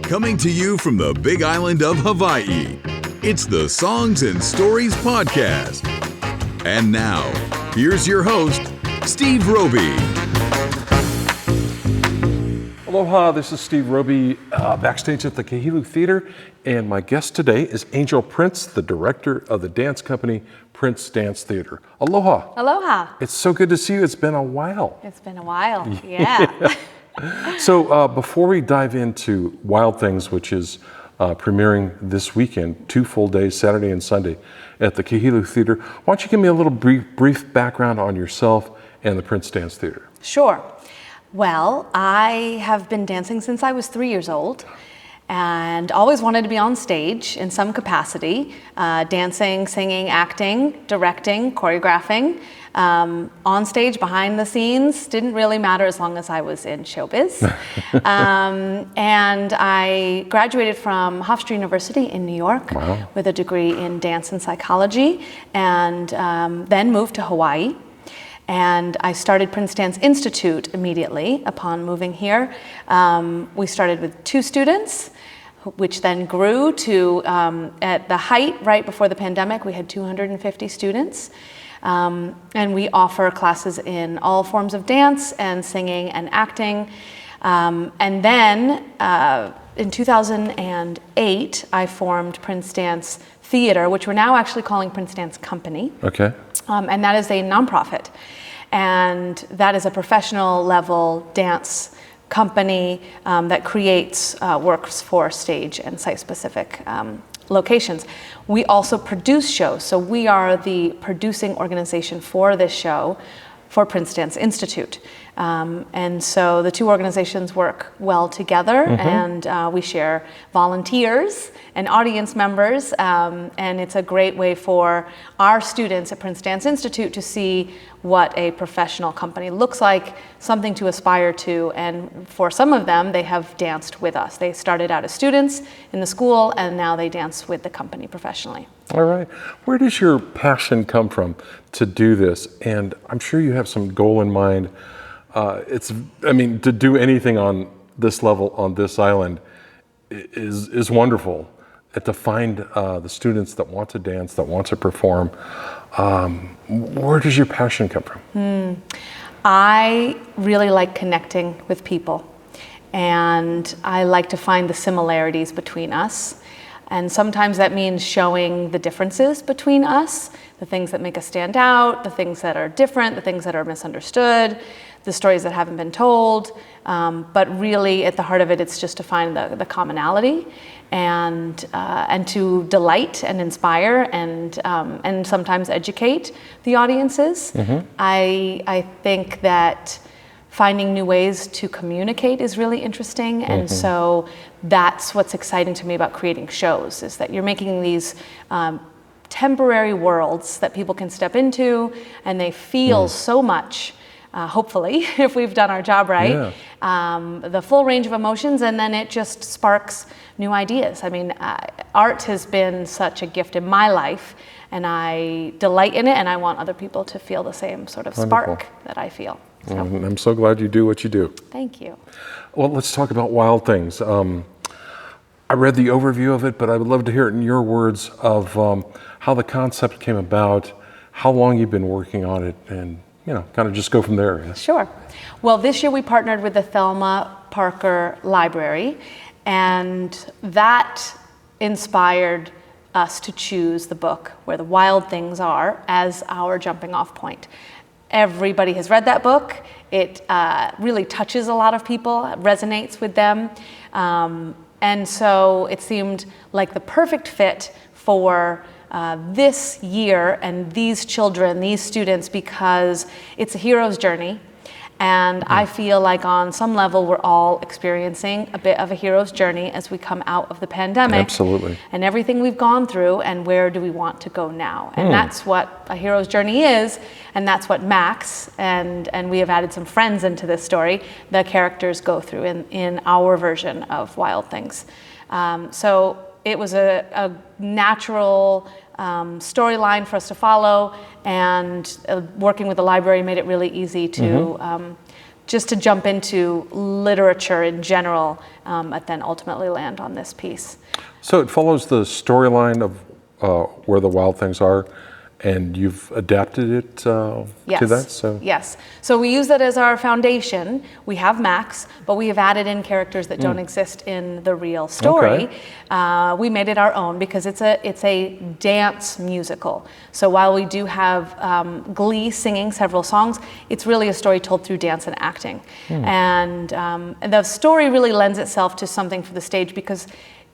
Coming to you from the Big Island of Hawaii, it's the Songs and Stories Podcast. And now, here's your host, Steve Roby. Aloha, this is Steve Roby, backstage at the Kihei'lu Theater, and my guest today is Angel Prince, the director of the dance company Prince Dance Theater. Aloha. Aloha. It's so good to see you. It's been a while. It's been a while, yeah. So before we dive into Wild Things, which is premiering this weekend, 2 full days, Saturday and Sunday, at the Kihei'lu Theater, why don't you give me a little brief background on yourself and the Prince Dance Theater? Sure. Well, I have been dancing since I was 3 years old and always wanted to be on stage in some capacity, dancing, singing, acting, directing, choreographing. On stage, behind the scenes, didn't really matter as long as I was in showbiz. And I graduated from Hofstra University in New York with a degree in dance and psychology, and then moved to Hawaii. And I started Prince Dance Institute immediately upon moving here. We started with 2 students, which then grew to, at the height, right before the pandemic, we had 250 students. And we offer classes in all forms of dance and singing and acting. And then in 2008, I formed Prince Dance Theater, which we're now actually calling Prince Dance Company. Okay. And that is a nonprofit. And that is a professional level dance company that creates works for stage and site-specific locations. We also produce shows. So we are the producing organization for this show for Prince Dance Institute. And so the 2 organizations work well together, and we share volunteers and audience members, and it's a great way for our students at Prince Dance Institute to see what a professional company looks like, something to aspire to, and for some of them, they have danced with us. They started out as students in the school, and now they dance with the company professionally. All right. Where does your passion come from to do this? And I'm sure you have some goal in mind. To do anything on this level, on this island, is wonderful. To find the students that want to dance, that want to perform, where does your passion come from? I really like connecting with people, and I like to find the similarities between us. And sometimes that means showing the differences between us, the things that make us stand out, the things that are different, the things that are misunderstood, the stories that haven't been told. But really, at the heart of it, it's just to find the commonality and to delight and inspire and sometimes educate the audiences. I think that finding new ways to communicate is really interesting, and so that's what's exciting to me about creating shows, is that you're making these temporary worlds that people can step into, and they feel so much, hopefully, if we've done our job right, the full range of emotions, and then it just sparks new ideas. I mean, art has been such a gift in my life, and I delight in it, and I want other people to feel the same sort of spark that I feel. So. I'm so glad you do what you do. Thank you. Well, let's talk about Wild Things. I read the overview of it, but I would love to hear it in your words of how the concept came about, how long you've been working on it, and kind of just go from there. Yes. Sure. Well, this year we partnered with the Thelma Parker Library, and that inspired us to choose the book Where the Wild Things Are as our jumping off point. Everybody has read that book. It really touches a lot of people, resonates with them. And so it seemed like the perfect fit for this year and these children, these students, because it's a hero's journey. And I feel like on some level we're all experiencing a bit of a hero's journey as we come out of the pandemic. Absolutely. And everything we've gone through, and where do we want to go now? And that's what a hero's journey is, and that's what Max, and we have added some friends into this story, the characters go through in our version of Wild Things. So it was a natural storyline for us to follow, and working with the library made it really easy to just to jump into literature in general, but then ultimately land on this piece. So it follows the storyline of Where the Wild Things Are, and you've adapted it to that? So Yes. So we use that as our foundation. We have Max, but we have added in characters that don't exist in the real story. Okay. We made it our own because it's a dance musical. So while we do have Glee singing several songs, it's really a story told through dance and acting. And the story really lends itself to something for the stage because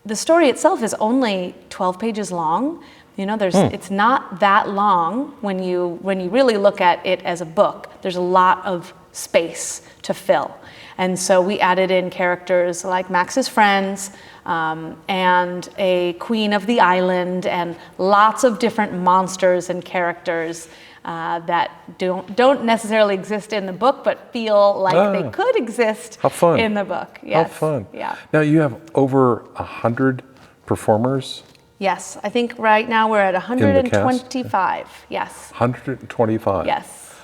the story itself is only 12 pages long. You know, it's not that long when you really look at it as a book. There's a lot of space to fill. And so we added in characters like Max's friends and a queen of the island and lots of different monsters and characters that don't necessarily exist in the book, but feel like they could exist in the book. Yes. How fun. Yeah. Now you have over 100 performers? Yes, I think right now we're at 125. Yes. 125? Yes.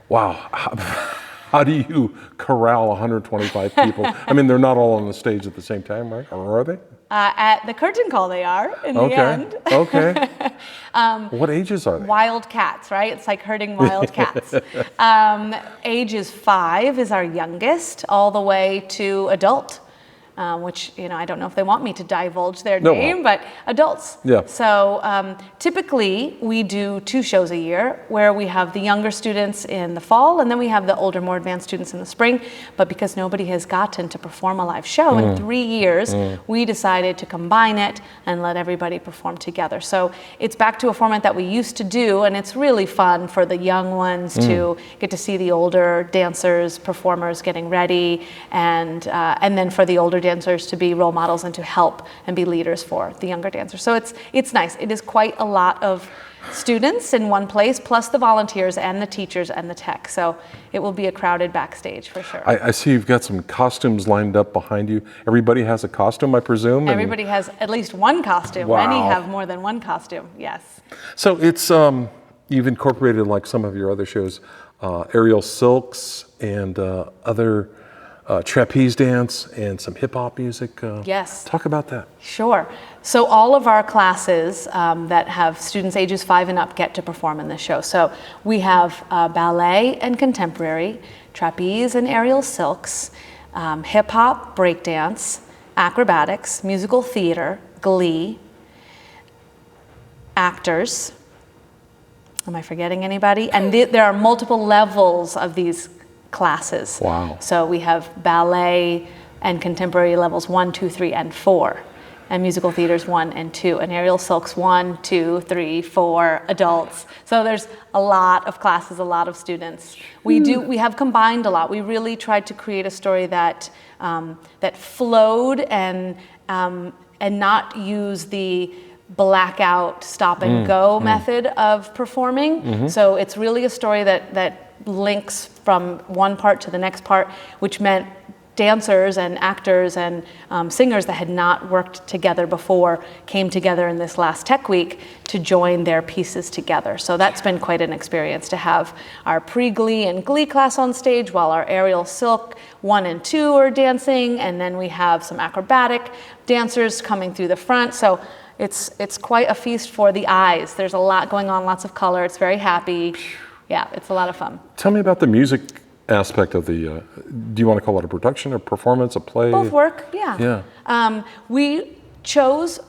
Wow. How do you corral 125 people? I mean, they're not all on the stage at the same time, right? Or are they? At the curtain call they are in the end. Okay. What ages are they? Wild cats, right? It's like herding wild cats. Ages 5 is our youngest, all the way to adult. Which, I don't know if they want me to divulge their name, but adults. Yeah. So typically we do 2 shows a year where we have the younger students in the fall and then we have the older, more advanced students in the spring. But because nobody has gotten to perform a live show in 3 years, we decided to combine it and let everybody perform together. So it's back to a format that we used to do, and it's really fun for the young ones to get to see the older dancers, performers getting ready, and then for the older dancers to be role models and to help and be leaders for the younger dancers. So it's nice. It is quite a lot of students in one place, plus the volunteers and the teachers and the tech. So it will be a crowded backstage for sure. I see you've got some costumes lined up behind you. Everybody has a costume, I presume? Everybody has at least one costume. Wow. Many have more than one costume, yes. So it's, you've incorporated, like some of your other shows, aerial silks and other trapeze dance and some hip hop music. Yes. Talk about that. Sure. So all of our classes that have students ages 5 and up get to perform in this show. So we have ballet and contemporary, trapeze and aerial silks, hip hop, breakdance, acrobatics, musical theater, Glee, actors. Am I forgetting anybody? And there are multiple levels of these classes. Wow. So we have ballet and contemporary levels 1, 2, 3, and 4. And musical theaters 1 and 2. And aerial silks 1, 2, 3, 4, adults. So there's a lot of classes, a lot of students. We have combined a lot. We really tried to create a story that flowed and not use the blackout stop and go method of performing. So it's really a story that links from one part to the next part, which meant dancers and actors and singers that had not worked together before came together in this last Tech Week to join their pieces together. So that's been quite an experience to have our pre-Glee and Glee class on stage while our aerial silk 1 and 2 are dancing, and then we have some acrobatic dancers coming through the front. So it's quite a feast for the eyes. There's a lot going on, lots of color. It's very happy. Yeah, it's a lot of fun. Tell me about the music aspect of the, do you want to call it a production, a performance, a play? Both work, yeah. We chose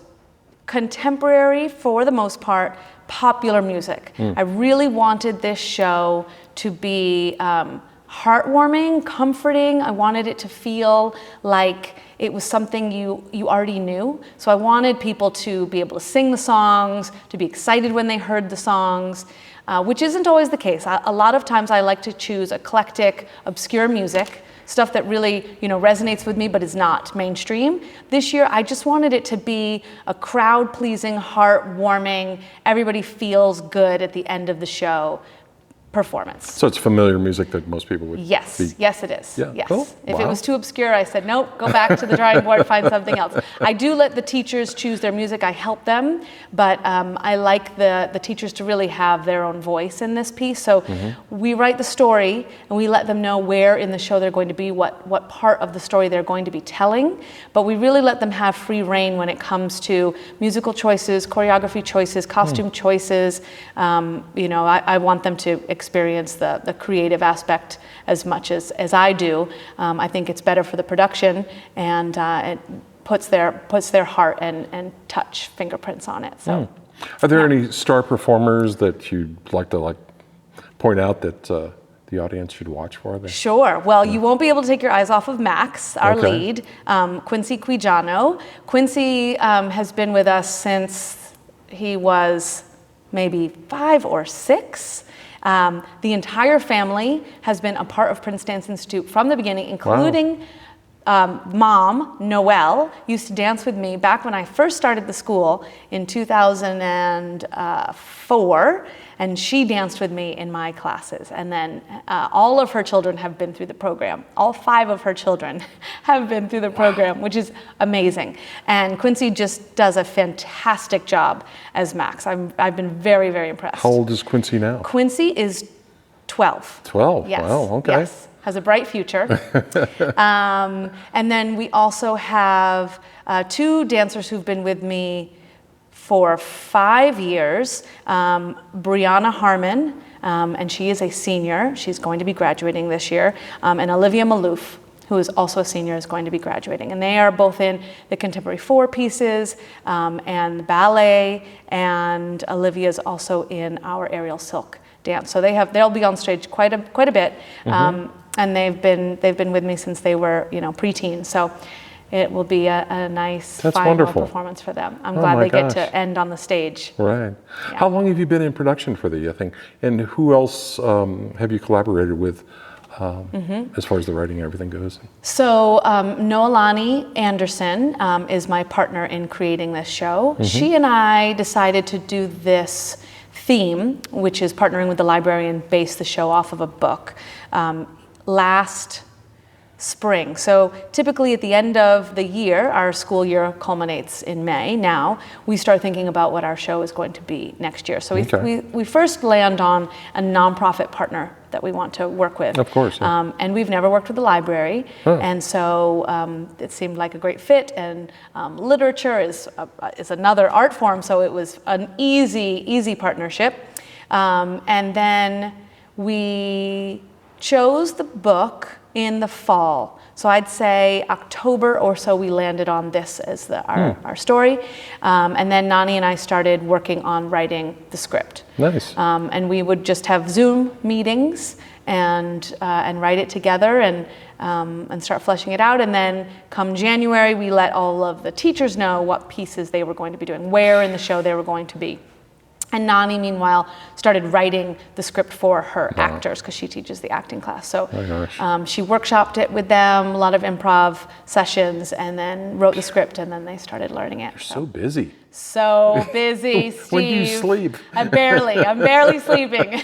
contemporary, for the most part, popular music. I really wanted this show to be heartwarming, comforting. I wanted it to feel like it was something you already knew. So I wanted people to be able to sing the songs, to be excited when they heard the songs, which isn't always the case. A lot of times I like to choose eclectic, obscure music, stuff that really resonates with me but is not mainstream. This year I just wanted it to be a crowd-pleasing, heartwarming, everybody feels good at the end of the show performance. So it's familiar music that most people would Yes, be. yes it is. Yeah, Yes. cool. If it Wow. was too obscure, I said, nope, go back to the drawing board, find something else. I do let the teachers choose their music, I help them, but I like the teachers to really have their own voice in this piece. So we write the story and we let them know where in the show they're going to be, what part of the story they're going to be telling, but we really let them have free reign when it comes to musical choices, choreography choices, costume choices. I want them to experience the creative aspect as much as I do. I think it's better for the production, and it puts their heart and touch fingerprints on it. So, Are there any star performers that you'd like to point out that the audience should watch for? Sure. Well, you won't be able to take your eyes off of Max, our Okay. lead, Quincy Quijano. Quincy has been with us since he was maybe 5 or 6. The entire family has been a part of Prince Dance Institute from the beginning, including Mom, Noelle, used to dance with me back when I first started the school in 2004, and she danced with me in my classes. And then all of her children have been through the program. All 5 of her children have been through the program, which is amazing. And Quincy just does a fantastic job as Max. I've been very, very impressed. How old is Quincy now? Quincy is 12. 12. Yes. Wow. Okay. Yes. Has a bright future. And then we also have 2 dancers who've been with me for 5 years. Brianna Harmon, and she is a senior. She's going to be graduating this year. And Olivia Malouf, who is also a senior, is going to be graduating. And they are both in the Contemporary 4 pieces and ballet, and Olivia's also in our aerial silk dance. So they'll be on stage quite a bit. And they've been with me since they were preteen. So it will be a nice That's final wonderful. performance for them. I'm Oh glad my they get gosh. to end on the stage. Right. Yeah. How long have you been in production for the thing? And who else have you collaborated with as far as the writing and everything goes? So Noelani Anderson is my partner in creating this show. She and I decided to do this theme, which is partnering with the librarian, base the show off of a book, last spring. So typically at the end of the year, our school year culminates in May. Now we start thinking about what our show is going to be next year. So we first land on a nonprofit partner that we want to work with. Of course. Yeah. And we've never worked with the library. And so it seemed like a great fit, and literature is another art form, so it was an easy partnership. And then we chose the book in the fall. So I'd say October or so we landed on this as our story. And then Nani and I started working on writing the script. Nice. And we would just have Zoom meetings and write it together and start fleshing it out. And then come January, we let all of the teachers know what pieces they were going to be doing, where in the show they were going to be. And Nani, meanwhile, started writing the script for her actors because she teaches the acting class. So she workshopped it with them, a lot of improv sessions, and then wrote the script, and then they started learning it. You're so busy. So busy, Steve. When do you sleep? I'm barely sleeping.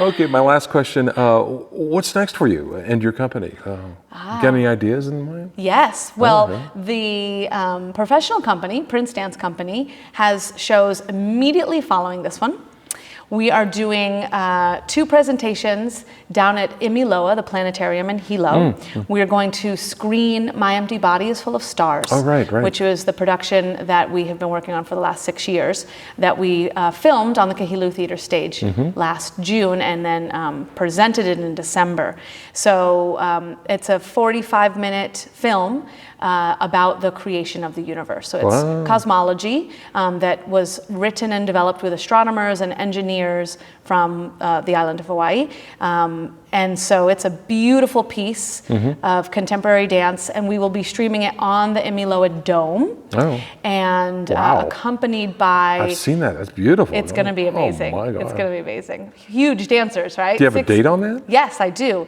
Okay, my last question. What's next for you and your company? Got any ideas in mind? Yes. Well, the professional company, Prince Dance Company, has shows immediately following this one. We are doing 2 presentations down at Imiloa, the planetarium in Hilo. We are going to screen My Empty Body is Full of Stars, Oh, right. which was the production that we have been working on for the last 6 years, that we filmed on the Kahilu Theater stage last June and then presented it in December. So it's a 45-minute film about the creation of the universe. So it's cosmology that was written and developed with astronomers and engineers from the island of Hawaii. And so it's a beautiful piece of contemporary dance, and we will be streaming it on the Imiloa Dome. And accompanied by... I've seen that. That's beautiful. It's going to be amazing. Oh, my God. It's going to be amazing. Huge dancers, right? Do you have a date on that? Yes, I do.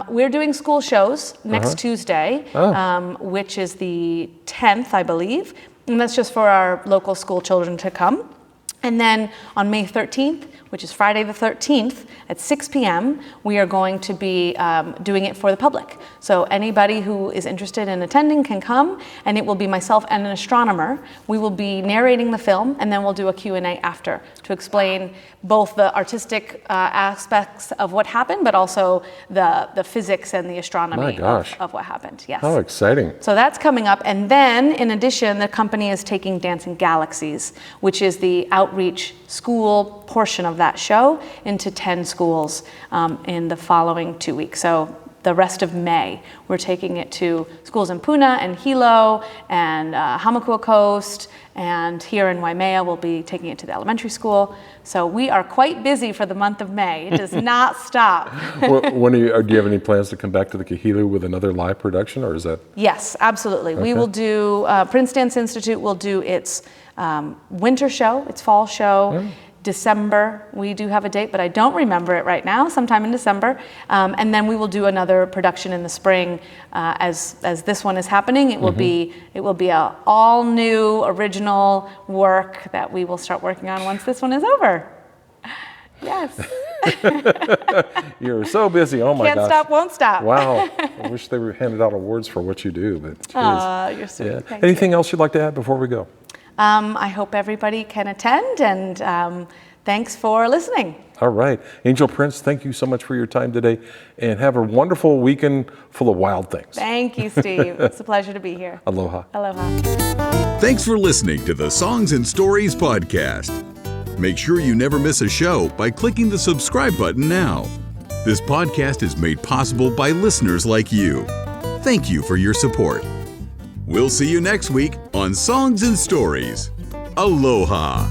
We're doing school shows next Tuesday, which is the 10th, I believe. And that's just for our local school children to come. And then on May 13th, which is Friday the 13th at 6 p.m., we are going to be doing it for the public. So anybody who is interested in attending can come, and it will be myself and an astronomer. We will be narrating the film, and then we'll do a Q&A after to explain both the artistic aspects of what happened, but also the physics and the astronomy of what happened. Yes. How exciting. So that's coming up. And then, in addition, the company is taking Dancing Galaxies, which is the outreach school portion of that show, into 10 schools in the following 2 weeks. So the rest of May, we're taking it to schools in Puna and Hilo and Hamakua Coast, and here in Waimea, we'll be taking it to the elementary school. So we are quite busy for the month of May. It does not stop. Do you have any plans to come back to the Kihili with another live production, or is that? Yes, absolutely. Okay. We will do, Prince Dance Institute will do its winter show, its fall show. December, we do have a date, but I don't remember it right now, sometime in December. And then we will do another production in the spring as this one is happening. It will be a all new original work that we will start working on once this one is over. Yes. You're so busy. Oh my gosh. Can't stop, won't stop. Wow. I wish they were handed out awards for what you do, but geez. You're sweet. Yeah. Anything else you'd like to add before we go? I hope everybody can attend, and thanks for listening. All right. Angel Prince, thank you so much for your time today, and have a wonderful weekend full of wild things. Thank you, Steve. It's a pleasure to be here. Aloha. Aloha. Thanks for listening to the Songs and Stories podcast. Make sure you never miss a show by clicking the subscribe button now. This podcast is made possible by listeners like you. Thank you for your support. We'll see you next week on Songs and Stories. Aloha.